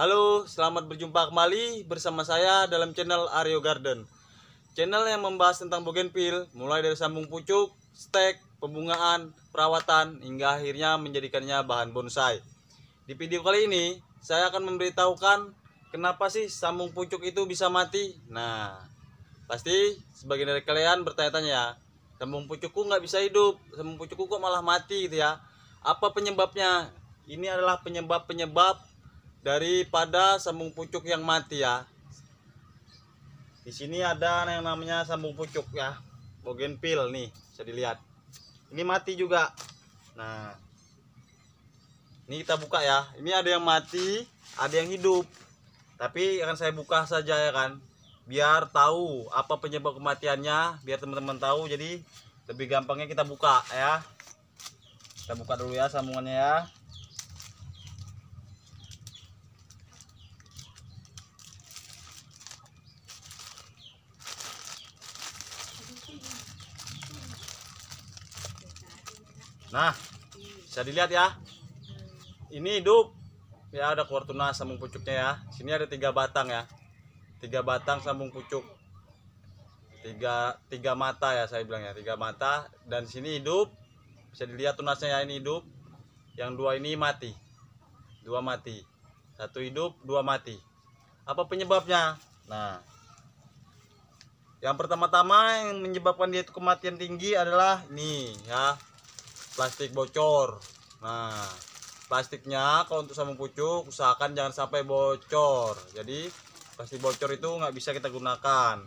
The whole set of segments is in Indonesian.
Halo, selamat berjumpa kembali bersama saya dalam channel Aryo Garden. Channel yang membahas tentang bougainville, mulai dari sambung pucuk, stek, pembungaan, perawatan, hingga akhirnya menjadikannya bahan bonsai. Di video kali ini, saya akan memberitahukan kenapa sih sambung pucuk itu bisa mati. Nah, pasti sebagian dari kalian bertanya-tanya, sambung pucukku nggak bisa hidup, sambung pucukku kok malah mati gitu ya. Apa penyebabnya? Ini adalah penyebab-penyebab daripada sambung pucuk yang mati ya. Di sini ada yang namanya sambung pucuk ya, bougainville nih, bisa dilihat. Ini mati juga. Nah, ini kita buka ya. Ini ada yang mati, ada yang hidup. Tapi akan saya buka saja ya kan, biar tahu apa penyebab kematiannya, biar teman-teman tahu. Jadi lebih gampangnya kita buka ya. Kita buka dulu ya sambungannya ya. Nah, bisa dilihat ya. Ini hidup. Ya, ada keluar tunas sambung pucuknya ya. Sini ada 3 batang ya. 3 batang sambung pucuk. Tiga mata ya saya bilang ya, 3 mata, dan sini hidup. Bisa dilihat tunasnya ya, ini hidup. Yang 2 ini mati. 2 mati. 1 hidup, 2 mati. Apa penyebabnya? Nah, yang pertama-tama yang menyebabkan dia itu kematian tinggi adalah ini ya, plastik bocor. Nah, plastiknya kalau untuk sambung pucuk usahakan jangan sampai bocor. Jadi plastik bocor itu nggak bisa kita gunakan.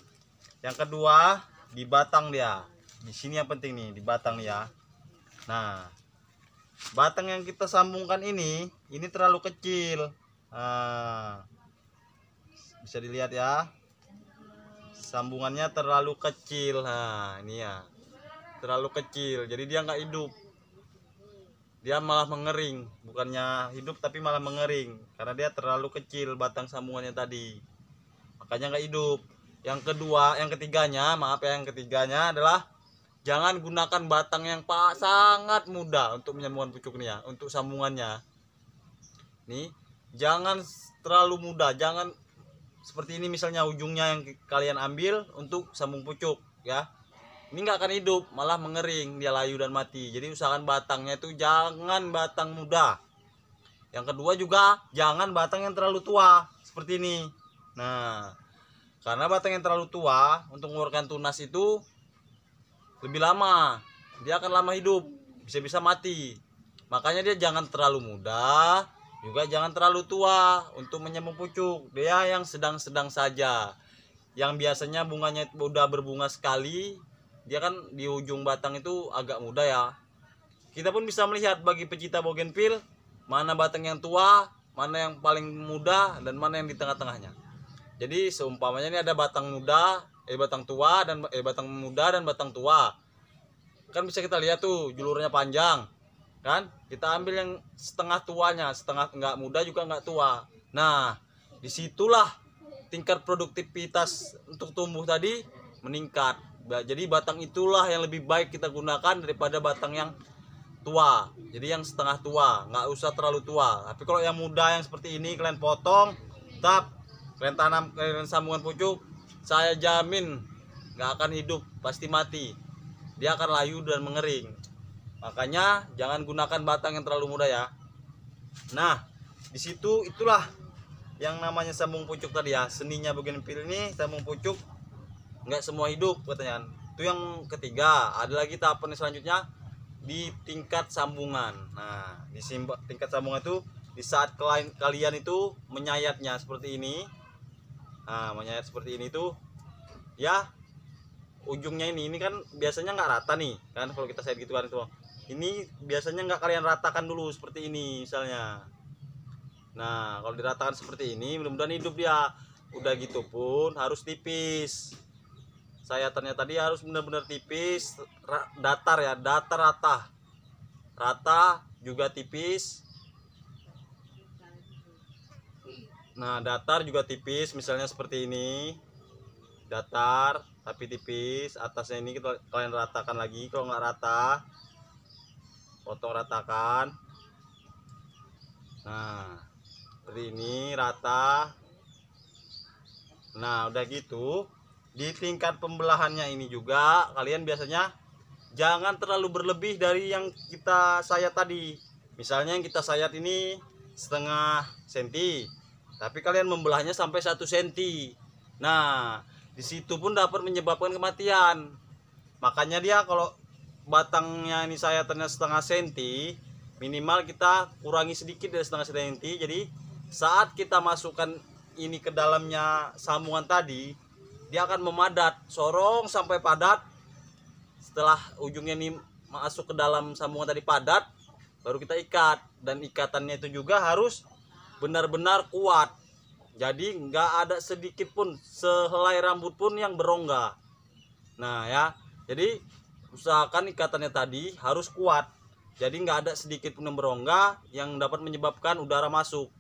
Yang kedua, di batang dia. Di sini yang penting nih, di batang nih ya. Nah, batang yang kita sambungkan ini terlalu kecil. Nah, bisa dilihat ya. Sambungannya terlalu kecil. Nah, ini ya. Terlalu kecil. Jadi dia nggak hidup. Dia malah mengering, bukannya hidup tapi malah mengering karena dia terlalu kecil batang sambungannya tadi, makanya nggak hidup. Yang ketiganya adalah jangan gunakan batang yang sangat mudah untuk menyambungkan pucuk nih ya, untuk sambungannya nih. Jangan terlalu mudah, jangan seperti ini misalnya ujungnya yang kalian ambil untuk sambung pucuk ya. Ini nggak akan hidup, malah mengering, dia layu dan mati. Jadi usahakan batangnya itu jangan batang muda. Yang kedua juga jangan batang yang terlalu tua seperti ini. Nah, karena batang yang terlalu tua untuk mengeluarkan tunas itu lebih lama, dia akan lama hidup, bisa-bisa mati. Makanya dia jangan terlalu muda, juga jangan terlalu tua untuk menyambung pucuk. Dia yang sedang-sedang saja. Yang biasanya bunganya udah berbunga sekali, dia kan di ujung batang itu agak muda ya. Kita pun bisa melihat bagi pecinta bougainville mana batang yang tua, mana yang paling muda, dan mana yang di tengah-tengahnya. Jadi seumpamanya ini ada batang muda, batang tua dan batang muda dan batang tua. Kan bisa kita lihat tuh julurnya panjang. Kan? Kita ambil yang setengah tuanya, setengah nggak muda juga nggak tua. Nah, disitulah tingkat produktivitas untuk tumbuh tadi meningkat. Jadi batang itulah yang lebih baik kita gunakan daripada batang yang tua. Jadi yang setengah tua, nggak usah terlalu tua. Tapi kalau yang muda yang seperti ini kalian potong, tetap kalian tanam, kalian sambungan pucuk, saya jamin nggak akan hidup, pasti mati. Dia akan layu dan mengering. Makanya jangan gunakan batang yang terlalu muda ya. Nah, di situ itulah yang namanya sambung pucuk tadi ya. Seninya bougainville ini sambung pucuk nggak semua hidup katanya. Itu yang ketiga. Ada lagi tahapan selanjutnya di tingkat sambungan. Nah, di tingkat sambungan itu di saat kalian itu menyayatnya seperti ini. Nah, menyayat seperti ini tuh ya, ujungnya ini kan biasanya nggak rata nih kan, kalau kita sayat gitu kan tuh. Ini biasanya nggak kalian ratakan dulu seperti ini misalnya. Nah, kalau diratakan seperti ini mudah-mudahan hidup dia. Udah gitu pun harus tipis. Sayatannya tadi harus benar-benar tipis, datar ya, datar rata juga tipis. Nah, datar juga tipis, misalnya seperti ini, datar tapi tipis. Atasnya ini kalian ratakan lagi. Kalau nggak rata, potong ratakan. Nah, seperti ini rata. Nah udah gitu, di tingkat pembelahannya ini juga kalian biasanya jangan terlalu berlebih dari yang kita sayat tadi. Misalnya yang kita sayat ini setengah senti, tapi kalian membelahnya sampai 1 senti. Nah di situ pun dapat menyebabkan kematian. Makanya dia kalau batangnya ini sayatannya setengah senti, minimal kita kurangi sedikit dari setengah senti. Jadi saat kita masukkan ini ke dalamnya sambungan tadi, dia akan memadat, sorong sampai padat. Setelah ujungnya ini masuk ke dalam sambungan tadi padat, baru kita ikat. Dan ikatannya itu juga harus benar-benar kuat. Jadi nggak ada sedikit pun sehelai rambut pun yang berongga. Nah ya, jadi usahakan ikatannya tadi harus kuat. Jadi nggak ada sedikit pun yang berongga yang dapat menyebabkan udara masuk.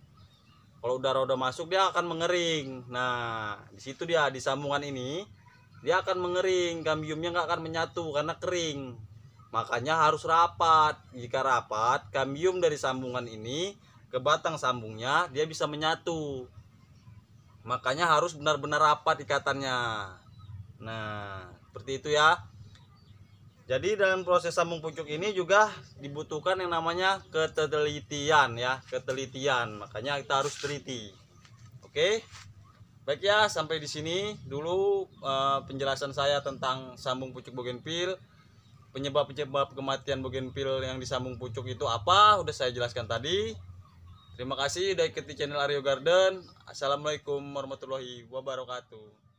Kalau udara udah masuk dia akan mengering. Nah di situ dia di sambungan ini dia akan mengering, kambiumnya nggak akan menyatu karena kering. Makanya harus rapat. Jika rapat, kambium dari sambungan ini ke batang sambungnya dia bisa menyatu. Makanya harus benar-benar rapat ikatannya. Nah seperti itu ya. Jadi dalam proses sambung pucuk ini juga dibutuhkan yang namanya ketelitian ya, ketelitian. Makanya kita harus teliti. Oke. Baik ya, sampai di sini dulu penjelasan saya tentang sambung pucuk bougainville. Penyebab-penyebab kematian bougainville yang disambung pucuk itu apa? Udah saya jelaskan tadi. Terima kasih udah ikuti channel Aryo Garden. Assalamualaikum warahmatullahi wabarakatuh.